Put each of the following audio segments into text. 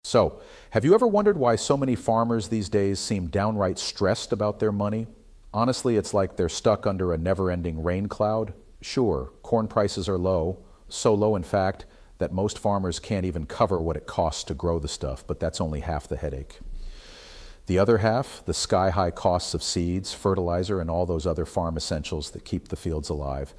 So, have you ever wondered why so many farmers these days seem downright stressed about their money? Honestly, it's like they're stuck under a never-ending rain cloud. Sure, corn prices are low, so low in fact that most farmers can't even cover what it costs to grow the stuff, but that's only half the headache. The other half, the sky-high costs of seeds, fertilizer, and all those other farm essentials that keep the fields alive.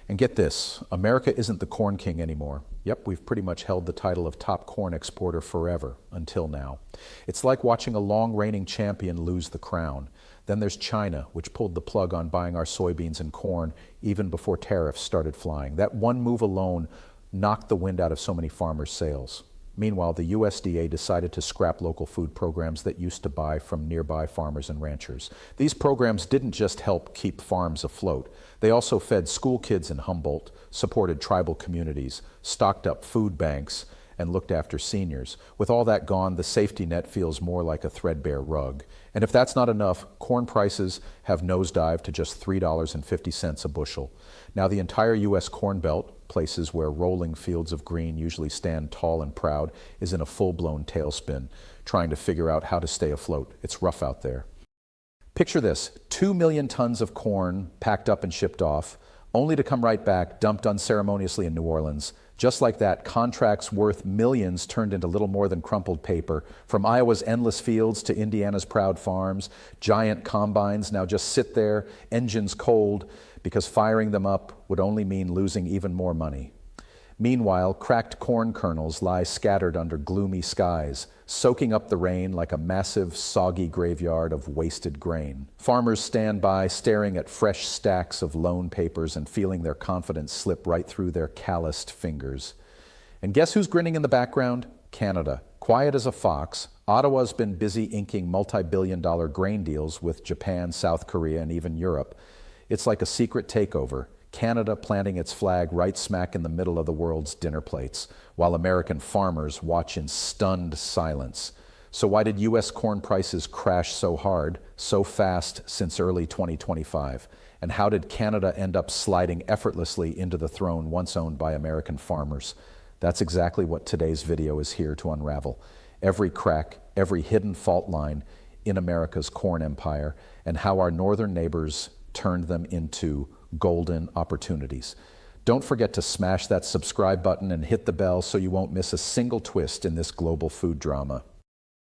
And get this, America isn't the corn king anymore. Yep, we've pretty much held the title of top corn exporter forever, until now. It's like watching a long reigning champion lose the crown. Then there's China, which pulled the plug on buying our soybeans and corn even before tariffs started flying. That one move alone knocked the wind out of so many farmers' sails. Meanwhile, the USDA decided to scrap local food programs that used to buy from nearby farmers and ranchers. These programs didn't just help keep farms afloat. They also fed school kids in Humboldt, supported tribal communities, stocked up food banks, and looked after seniors. With all that gone, the safety net feels more like a threadbare rug. And if that's not enough, corn prices have nosedived to just $3.50 a bushel. Now the entire U.S. Corn Belt, places where rolling fields of green usually stand tall and proud, is in a full-blown tailspin, trying to figure out how to stay afloat. It's rough out there. Picture this, 2 million tons of corn packed up and shipped off, only to come right back, dumped unceremoniously in New Orleans. Just like that, contracts worth millions turned into little more than crumpled paper. From Iowa's endless fields to Indiana's proud farms, giant combines now just sit there, engines cold, because firing them up would only mean losing even more money. Meanwhile, cracked corn kernels lie scattered under gloomy skies, soaking up the rain like a massive, soggy graveyard of wasted grain. Farmers stand by, staring at fresh stacks of loan papers and feeling their confidence slip right through their calloused fingers. And guess who's grinning in the background? Canada. Quiet as a fox, Ottawa's been busy inking multi-billion-dollar grain deals with Japan, South Korea, and even Europe. It's like a secret takeover. Canada planting its flag right smack in the middle of the world's dinner plates, while American farmers watch in stunned silence. So why did U.S. corn prices crash so hard, so fast since early 2025? And how did Canada end up sliding effortlessly into the throne once owned by American farmers? That's exactly what today's video is here to unravel. Every crack, every hidden fault line in America's corn empire, and how our northern neighbors turned them into golden opportunities. Don't forget to smash that subscribe button and hit the bell so you won't miss a single twist in this global food drama.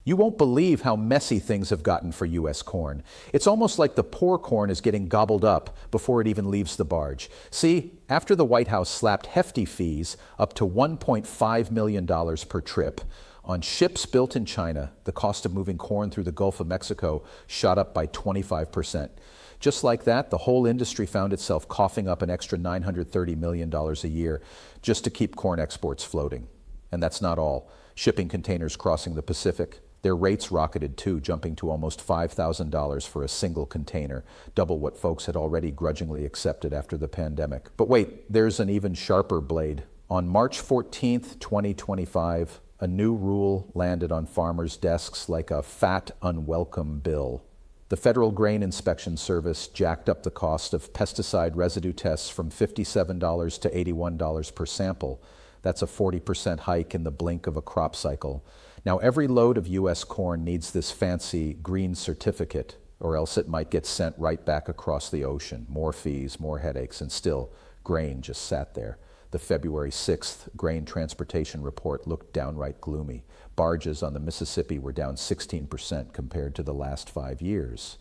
You won't believe how messy things have gotten for U.S. corn. It's almost like the poor corn is getting gobbled up before it even leaves the barge. See, after the White House slapped hefty fees up to $1.5 million per trip on ships built in China, the cost of moving corn through the Gulf of Mexico shot up by 25%. Just like that, the whole industry found itself coughing up an extra $930 million a year just to keep corn exports floating. And that's not all. Shipping containers crossing the Pacific, their rates rocketed too, jumping to almost $5,000 for a single container, double what folks had already grudgingly accepted after the pandemic. But wait, there's an even sharper blade. On March 14th, 2025, a new rule landed on farmers' desks like a fat, unwelcome bill. The Federal Grain Inspection Service jacked up the cost of pesticide residue tests from $57 to $81 per sample. That's a 40% hike in the blink of a crop cycle. Now, every load of U.S. corn needs this fancy green certificate, or else it might get sent right back across the ocean. More fees, more headaches, and still, grain just sat there. The February 6th grain transportation report looked downright gloomy. Barges on the Mississippi were down 16% compared to the last 5 years.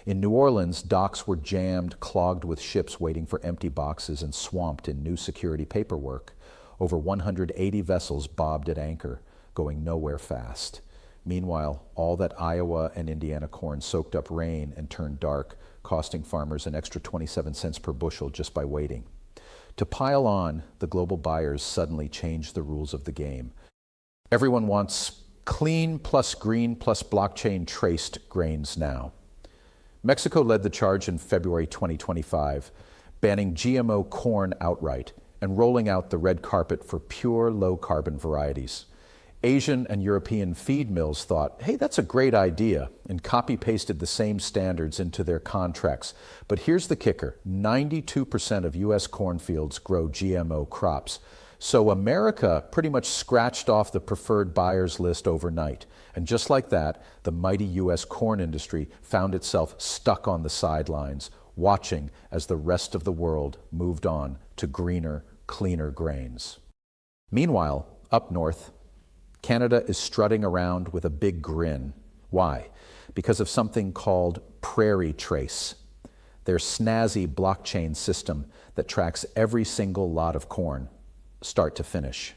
In New Orleans, docks were jammed, clogged with ships waiting for empty boxes and swamped in new security paperwork. Over 180 vessels bobbed at anchor, going nowhere fast. Meanwhile, all that Iowa and Indiana corn soaked up rain and turned dark, costing farmers an extra 27 cents per bushel just by waiting. To pile on, the global buyers suddenly changed the rules of the game. Everyone wants clean plus green plus blockchain traced grains now. Mexico led the charge in February 2025, banning GMO corn outright and rolling out the red carpet for pure low-carbon varieties. Asian and European feed mills thought, hey, that's a great idea, and copy-pasted the same standards into their contracts. But here's the kicker, 92% of U.S. cornfields grow GMO crops. So America pretty much scratched off the preferred buyers list overnight. And just like that, the mighty U.S. corn industry found itself stuck on the sidelines, watching as the rest of the world moved on to greener, cleaner grains. Meanwhile, up north, Canada is strutting around with a big grin. Why? Because of something called Prairie Trace, their snazzy blockchain system that tracks every single lot of corn, start to finish.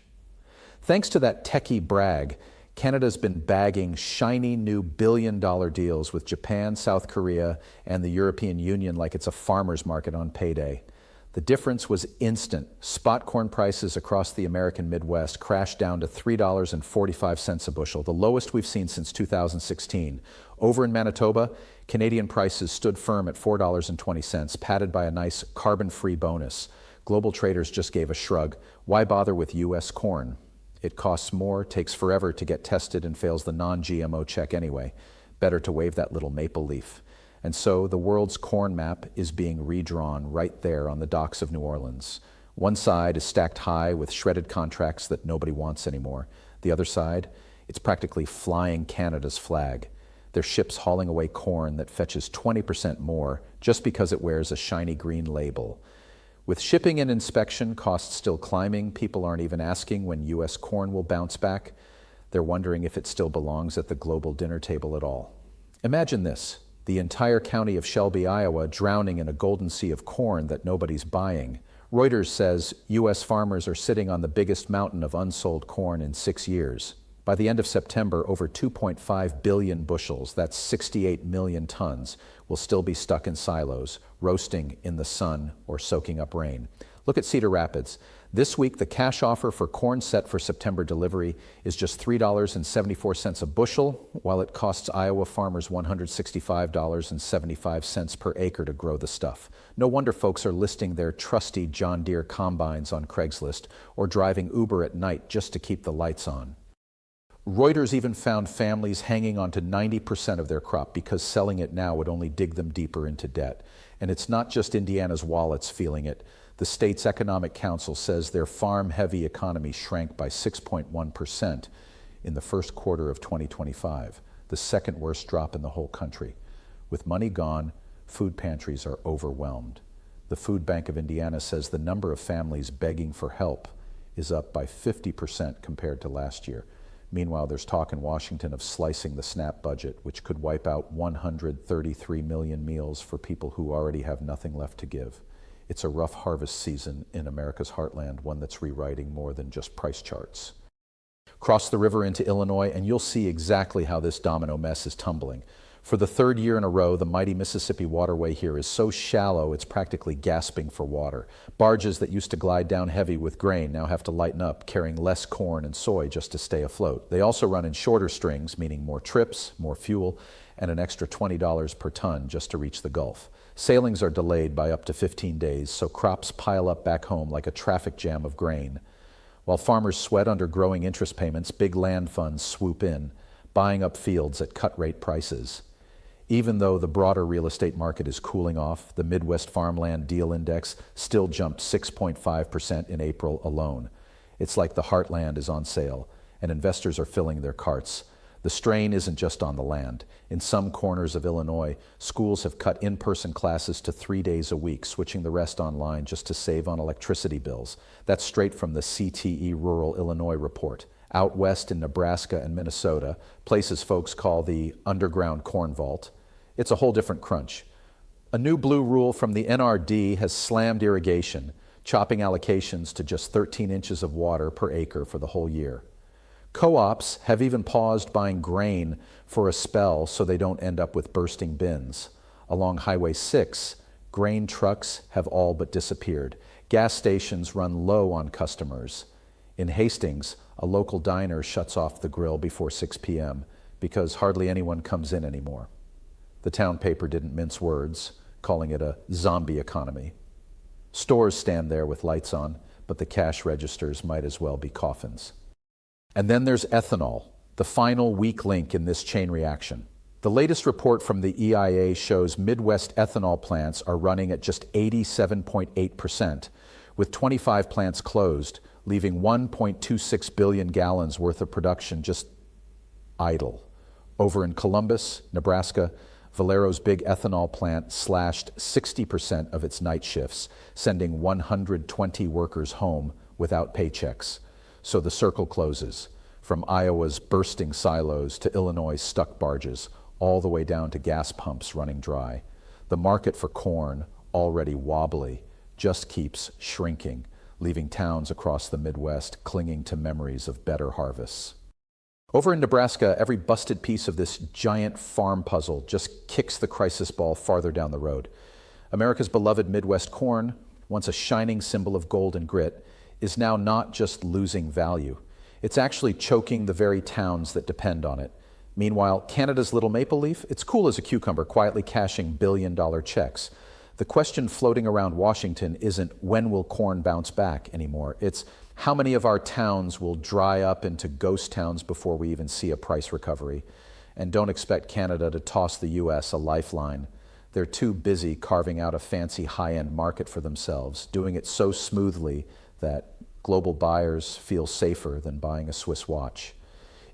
Thanks to that techie brag, Canada's been bagging shiny new billion-dollar deals with Japan, South Korea, and the European Union like it's a farmer's market on payday. The difference was instant. Spot corn prices across the American Midwest crashed down to $3.45 a bushel, the lowest we've seen since 2016. Over in Manitoba, Canadian prices stood firm at $4.20, padded by a nice carbon-free bonus. Global traders just gave a shrug. Why bother with U.S. corn? It costs more, takes forever to get tested, and fails the non-GMO check anyway. Better to wave that little maple leaf. And so the world's corn map is being redrawn right there on the docks of New Orleans. One side is stacked high with shredded contracts that nobody wants anymore. The other side, it's practically flying Canada's flag. They're ships hauling away corn that fetches 20% more just because it wears a shiny green label. With shipping and inspection costs still climbing, people aren't even asking when U.S. corn will bounce back. They're wondering if it still belongs at the global dinner table at all. Imagine this. The entire county of Shelby, Iowa, drowning in a golden sea of corn that nobody's buying. Reuters says U.S. farmers are sitting on the biggest mountain of unsold corn in 6 years. By the end of September, over 2.5 billion bushels, that's 68 million tons, will still be stuck in silos, roasting in the sun or soaking up rain. Look at Cedar Rapids. This week, the cash offer for corn set for September delivery is just $3.74 a bushel, while it costs Iowa farmers $165.75 per acre to grow the stuff. No wonder folks are listing their trusty John Deere combines on Craigslist or driving Uber at night just to keep the lights on. Reuters even found families hanging on to 90% of their crop because selling it now would only dig them deeper into debt. And it's not just Indiana's wallets feeling it. The state's economic council says their farm-heavy economy shrank by 6.1% in the first quarter of 2025, the second worst drop in the whole country. With money gone, food pantries are overwhelmed. The Food Bank of Indiana says the number of families begging for help is up by 50% compared to last year. Meanwhile, there's talk in Washington of slicing the SNAP budget, which could wipe out 133 million meals for people who already have nothing left to give. It's a rough harvest season in America's heartland, one that's rewriting more than just price charts. Cross the river into Illinois and you'll see exactly how this domino mess is tumbling. For the third year in a row, the mighty Mississippi waterway here is so shallow it's practically gasping for water. Barges that used to glide down heavy with grain now have to lighten up, carrying less corn and soy just to stay afloat. They also run in shorter strings, meaning more trips, more fuel, and an extra $20 per ton just to reach the Gulf. Sailings are delayed by up to 15 days, so crops pile up back home like a traffic jam of grain. While farmers sweat under growing interest payments, big land funds swoop in, buying up fields at cut-rate prices. Even though the broader real estate market is cooling off, the Midwest Farmland Deal Index still jumped 6.5% in April alone. It's like the heartland is on sale, and investors are filling their carts. The strain isn't just on the land. In some corners of Illinois, schools have cut in-person classes to 3 days a week, switching the rest online just to save on electricity bills. That's straight from the CTE Rural Illinois report. Out west in Nebraska and Minnesota, places folks call the underground corn vault, it's a whole different crunch. A new blue rule from the NRD has slammed irrigation, chopping allocations to just 13 inches of water per acre for the whole year. Co-ops have even paused buying grain for a spell so they don't end up with bursting bins. Along Highway 6, grain trucks have all but disappeared. Gas stations run low on customers. In Hastings, a local diner shuts off the grill before 6 p.m. because hardly anyone comes in anymore. The town paper didn't mince words, calling it a zombie economy. Stores stand there with lights on, but the cash registers might as well be coffins. And then there's ethanol, the final weak link in this chain reaction. The latest report from the EIA shows Midwest ethanol plants are running at just 87.8%, with 25 plants closed, leaving 1.26 billion gallons worth of production just idle. Over in Columbus, Nebraska, Valero's big ethanol plant slashed 60% of its night shifts, sending 120 workers home without paychecks. So the circle closes, from Iowa's bursting silos to Illinois' stuck barges, all the way down to gas pumps running dry. The market for corn, already wobbly, just keeps shrinking, leaving towns across the Midwest clinging to memories of better harvests. Over in Nebraska, every busted piece of this giant farm puzzle just kicks the crisis ball farther down the road. America's beloved Midwest corn, once a shining symbol of gold and grit, is now not just losing value. It's actually choking the very towns that depend on it. Meanwhile, Canada's little maple leaf, it's cool as a cucumber, quietly cashing billion-dollar checks. The question floating around Washington isn't when will corn bounce back anymore. It's how many of our towns will dry up into ghost towns before we even see a price recovery. And don't expect Canada to toss the US a lifeline. They're too busy carving out a fancy high-end market for themselves, doing it so smoothly that global buyers feel safer than buying a Swiss watch.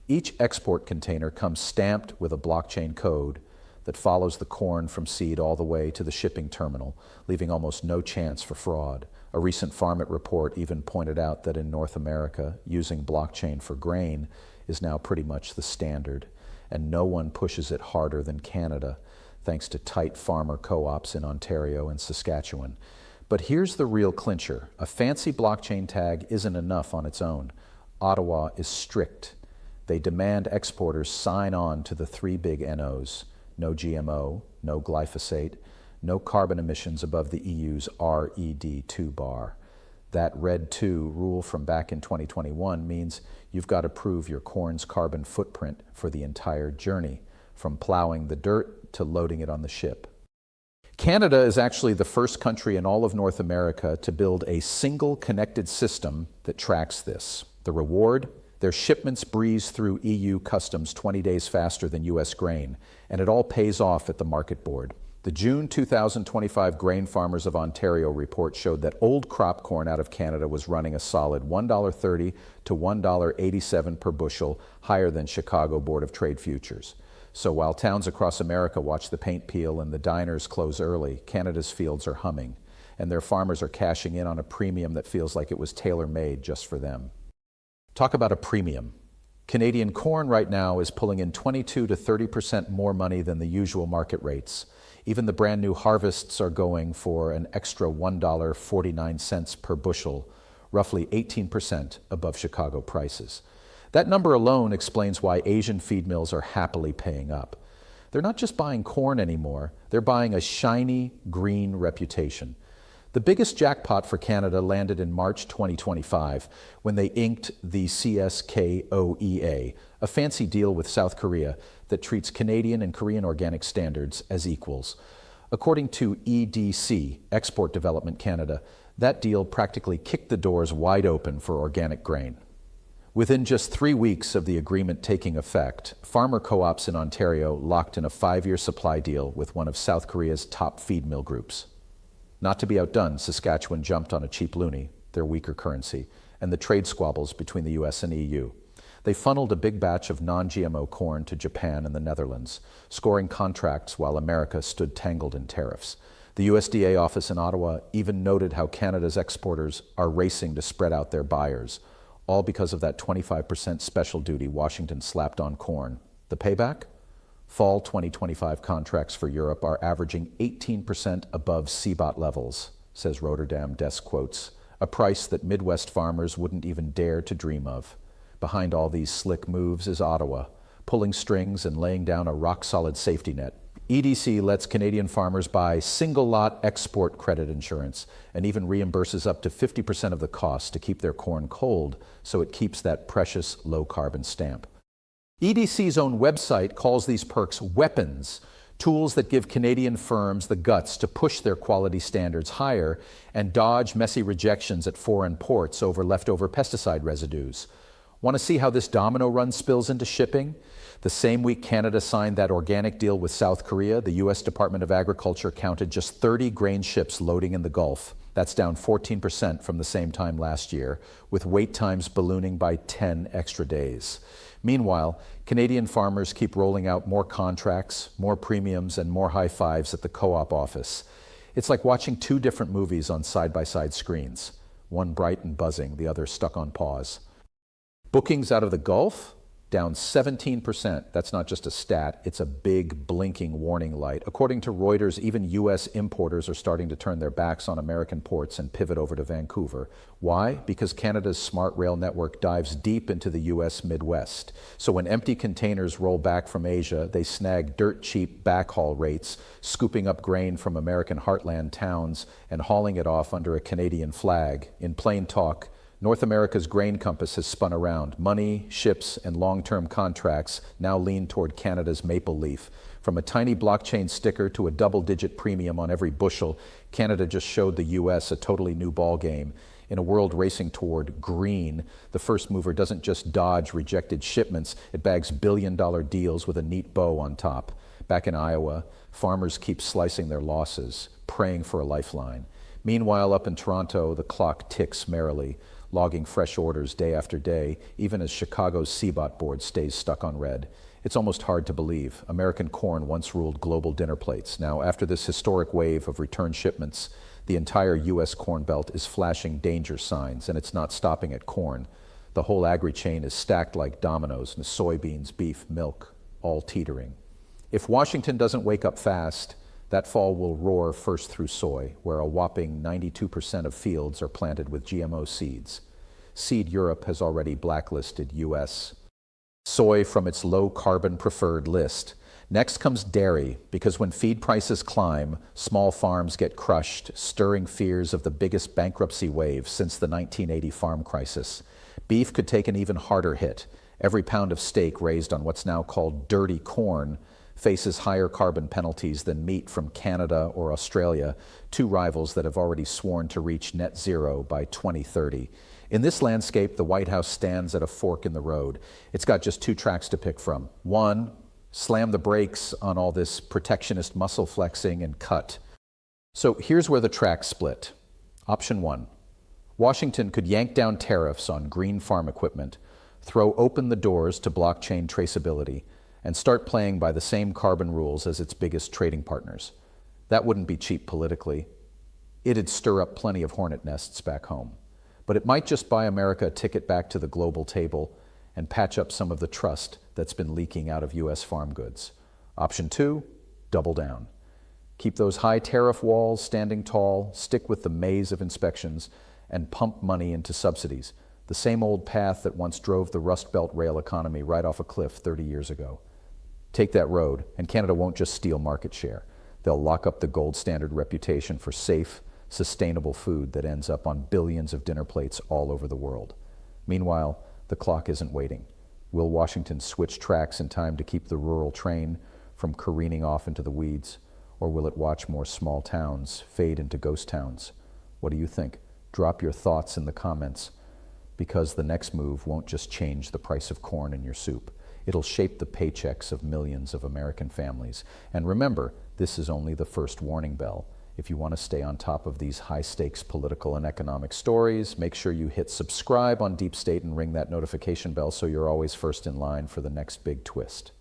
Each export container comes stamped with a blockchain code that follows the corn from seed all the way to the shipping terminal, leaving almost no chance for fraud. A recent Farmit report even pointed out that in North America, using blockchain for grain is now pretty much the standard, and no one pushes it harder than Canada, thanks to tight farmer co-ops in Ontario and Saskatchewan. But here's the real clincher. A fancy blockchain tag isn't enough on its own. Ottawa is strict. They demand exporters sign on to the three big NOs. No GMO, no glyphosate, no carbon emissions above the EU's RED2 bar. That RED 2 rule from back in 2021 means you've got to prove your corn's carbon footprint for the entire journey, from plowing the dirt to loading it on the ship. Canada is actually the first country in all of North America to build a single connected system that tracks this. The reward? Their shipments breeze through EU customs 20 days faster than US grain, and it all pays off at the market board. The June 2025 Grain Farmers of Ontario report showed that old crop corn out of Canada was running a solid $1.30 to $1.87 per bushel, higher than Chicago Board of Trade futures. So while towns across America watch the paint peel and the diners close early, Canada's fields are humming, and their farmers are cashing in on a premium that feels like it was tailor-made just for them. Talk about a premium. Canadian corn right now is pulling in 22 to 30% more money than the usual market rates. Even the brand new harvests are going for an extra $1.49 per bushel, roughly 18% above Chicago prices. That number alone explains why Asian feed mills are happily paying up. They're not just buying corn anymore, they're buying a shiny green reputation. The biggest jackpot for Canada landed in March 2025 when they inked the CSKOEA, a fancy deal with South Korea that treats Canadian and Korean organic standards as equals. According to EDC, Export Development Canada, that deal practically kicked the doors wide open for organic grain. Within just 3 weeks of the agreement taking effect, farmer co-ops in Ontario locked in a 5-year supply deal with one of South Korea's top feed mill groups. Not to be outdone, Saskatchewan jumped on a cheap loonie, their weaker currency, and the trade squabbles between the US and EU. They funneled a big batch of non-GMO corn to Japan and the Netherlands, scoring contracts while America stood tangled in tariffs. The USDA office in Ottawa even noted how Canada's exporters are racing to spread out their buyers, all because of that 25% special duty Washington slapped on corn. The payback? Fall 2025 contracts for Europe are averaging 18% above CBOT levels, says Rotterdam Desk Quotes, a price that Midwest farmers wouldn't even dare to dream of. Behind all these slick moves is Ottawa, pulling strings and laying down a rock-solid safety net. EDC lets Canadian farmers buy single-lot export credit insurance and even reimburses up to 50% of the cost to keep their corn cold so it keeps that precious low-carbon stamp. EDC's own website calls these perks weapons, tools that give Canadian firms the guts to push their quality standards higher and dodge messy rejections at foreign ports over leftover pesticide residues. Want to see how this domino run spills into shipping? The same week Canada signed that organic deal with South Korea, the U.S. Department of Agriculture counted just 30 grain ships loading in the Gulf. That's down 14% from the same time last year, with wait times ballooning by 10 extra days. Meanwhile, Canadian farmers keep rolling out more contracts, more premiums, and more high fives at the co-op office. It's like watching two different movies on side-by-side screens, one bright and buzzing, the other stuck on pause. Bookings out of the Gulf? Down 17%. That's not just a stat, it's a big blinking warning light. According to Reuters, even U.S. importers are starting to turn their backs on American ports and pivot over to Vancouver. Why? Because Canada's smart rail network dives deep into the U.S. Midwest. So when empty containers roll back from Asia, they snag dirt-cheap backhaul rates, scooping up grain from American heartland towns and hauling it off under a Canadian flag. In plain talk, North America's grain compass has spun around. Money, ships, and long-term contracts now lean toward Canada's maple leaf. From a tiny blockchain sticker to a double-digit premium on every bushel, Canada just showed the U.S. a totally new ballgame. In a world racing toward green, the first mover doesn't just dodge rejected shipments, it bags billion-dollar deals with a neat bow on top. Back in Iowa, farmers keep slicing their losses, praying for a lifeline. Meanwhile, up in Toronto, the clock ticks merrily, logging fresh orders day after day, even as Chicago's CBOT board stays stuck on red. It's almost hard to believe. American corn once ruled global dinner plates. Now, after this historic wave of return shipments, the entire U.S. Corn Belt is flashing danger signs, and it's not stopping at corn. The whole agri-chain is stacked like dominoes, and soybeans, beef, milk, all teetering. If Washington doesn't wake up fast, that fall will roar first through soy, where a whopping 92% of fields are planted with GMO seeds. Seed Europe has already blacklisted U.S. soy from its low-carbon preferred list. Next comes dairy, because when feed prices climb, small farms get crushed, stirring fears of the biggest bankruptcy wave since the 1980 farm crisis. Beef could take an even harder hit. Every pound of steak raised on what's now called dirty corn faces higher carbon penalties than meat from Canada or Australia, two rivals that have already sworn to reach net zero by 2030. In this landscape, the White House stands at a fork in the road. It's got just two tracks to pick from. One, slam the brakes on all this protectionist muscle flexing and cut. So here's where the tracks split. Option one, Washington could yank down tariffs on green farm equipment, throw open the doors to blockchain traceability, and start playing by the same carbon rules as its biggest trading partners. That wouldn't be cheap politically. It'd stir up plenty of hornet nests back home. But it might just buy America a ticket back to the global table and patch up some of the trust that's been leaking out of U.S. farm goods. Option two, double down. Keep those high tariff walls standing tall, stick with the maze of inspections, and pump money into subsidies, the same old path that once drove the Rust Belt rail economy right off a cliff 30 years ago. Take that road, and Canada won't just steal market share. They'll lock up the gold standard reputation for safe, sustainable food that ends up on billions of dinner plates all over the world. Meanwhile, the clock isn't waiting. Will Washington switch tracks in time to keep the rural train from careening off into the weeds, or will it watch more small towns fade into ghost towns? What do you think? Drop your thoughts in the comments, because the next move won't just change the price of corn in your soup. It'll shape the paychecks of millions of American families. And remember, this is only the first warning bell. If you want to stay on top of these high-stakes political and economic stories, make sure you hit subscribe on Deep State and ring that notification bell so you're always first in line for the next big twist.